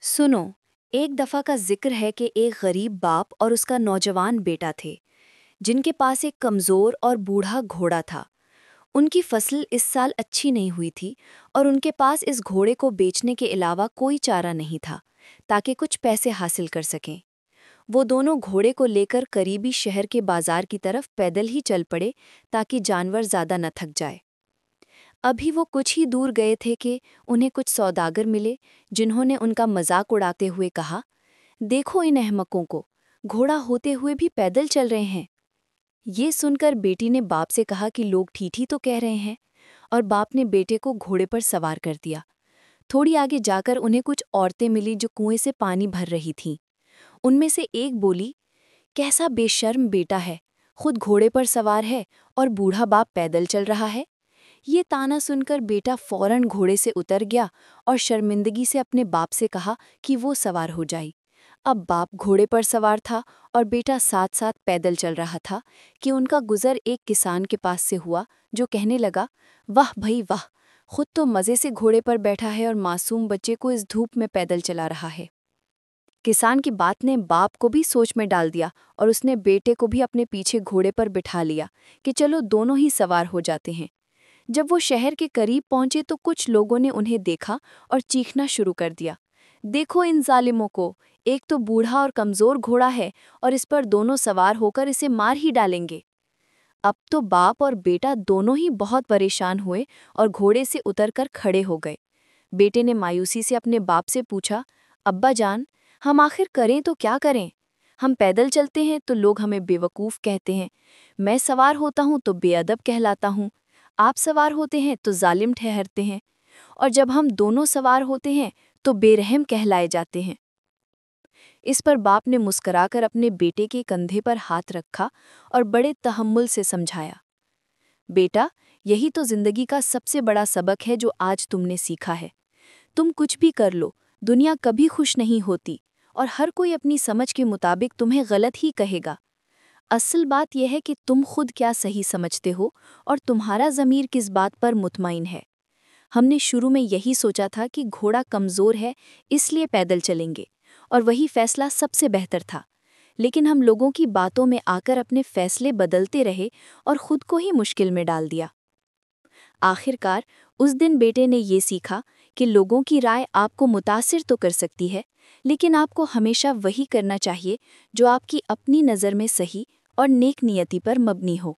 सुनो। एक दफा का जिक्र है कि एक गरीब बाप और उसका नौजवान बेटा थे जिनके पास एक कमजोर और बूढ़ा घोड़ा था। उनकी फसल इस साल अच्छी नहीं हुई थी और उनके पास इस घोड़े को बेचने के अलावा कोई चारा नहीं था ताकि कुछ पैसे हासिल कर सकें। वो दोनों घोड़े को लेकर करीबी शहर के बाजार की तरफ पैदल ही चल पड़े ताकि जानवर ज़्यादा न थक जाए। अभी वो कुछ ही दूर गए थे कि उन्हें कुछ सौदागर मिले जिन्होंने उनका मजाक उड़ाते हुए कहा, देखो इन अहमकों को, घोड़ा होते हुए भी पैदल चल रहे हैं। ये सुनकर बेटी ने बाप से कहा कि लोग ठीठी तो कह रहे हैं, और बाप ने बेटे को घोड़े पर सवार कर दिया। थोड़ी आगे जाकर उन्हें कुछ औरतें मिली जो कुएं से पानी भर रही थीं। उनमें से एक बोली, कैसा बेशर्म बेटा है, खुद घोड़े पर सवार है और बूढ़ा बाप पैदल चल रहा है। ये ताना सुनकर बेटा फौरन घोड़े से उतर गया और शर्मिंदगी से अपने बाप से कहा कि वो सवार हो जाए। अब बाप घोड़े पर सवार था और बेटा साथ साथ पैदल चल रहा था कि उनका गुजर एक किसान के पास से हुआ जो कहने लगा, वाह भई वाह, खुद तो मज़े से घोड़े पर बैठा है और मासूम बच्चे को इस धूप में पैदल चला रहा है। किसान की बात ने बाप को भी सोच में डाल दिया और उसने बेटे को भी अपने पीछे घोड़े पर बिठा लिया कि चलो दोनों ही सवार हो जाते हैं। जब वो शहर के करीब पहुंचे तो कुछ लोगों ने उन्हें देखा और चीखना शुरू कर दिया, देखो इन जालिमों को, एक तो बूढ़ा और कमजोर घोड़ा है और इस पर दोनों सवार होकर इसे मार ही डालेंगे। अब तो बाप और बेटा दोनों ही बहुत परेशान हुए और घोड़े से उतरकर खड़े हो गए। बेटे ने मायूसी से अपने बाप से पूछा, अब्बा जान, हम आखिर करें तो क्या करें? हम पैदल चलते हैं तो लोग हमें बेवकूफ़ कहते हैं, मैं सवार होता हूँ तो बेअदब कहलाता हूँ, आप सवार होते हैं तो जालिम ठहरते हैं, और जब हम दोनों सवार होते हैं तो बेरहम कहलाए जाते हैं। इस पर बाप ने मुस्कुराकर अपने बेटे के कंधे पर हाथ रखा और बड़े तहम्मुल से समझाया, बेटा, यही तो जिंदगी का सबसे बड़ा सबक है जो आज तुमने सीखा है। तुम कुछ भी कर लो, दुनिया कभी खुश नहीं होती और हर कोई अपनी समझ के मुताबिक तुम्हें गलत ही कहेगा। असल बात यह है कि तुम खुद क्या सही समझते हो और तुम्हारा ज़मीर किस बात पर मुतमईन है। हमने शुरू में यही सोचा था कि घोड़ा कमज़ोर है इसलिए पैदल चलेंगे, और वही फैसला सबसे बेहतर था। लेकिन हम लोगों की बातों में आकर अपने फैसले बदलते रहे और खुद को ही मुश्किल में डाल दिया। आखिरकार उस दिन बेटे ने ये सीखा कि लोगों की राय आपको मुतासिर तो कर सकती है, लेकिन आपको हमेशा वही करना चाहिए जो आपकी अपनी नज़र में सही और नेक नियति पर मबनी हो।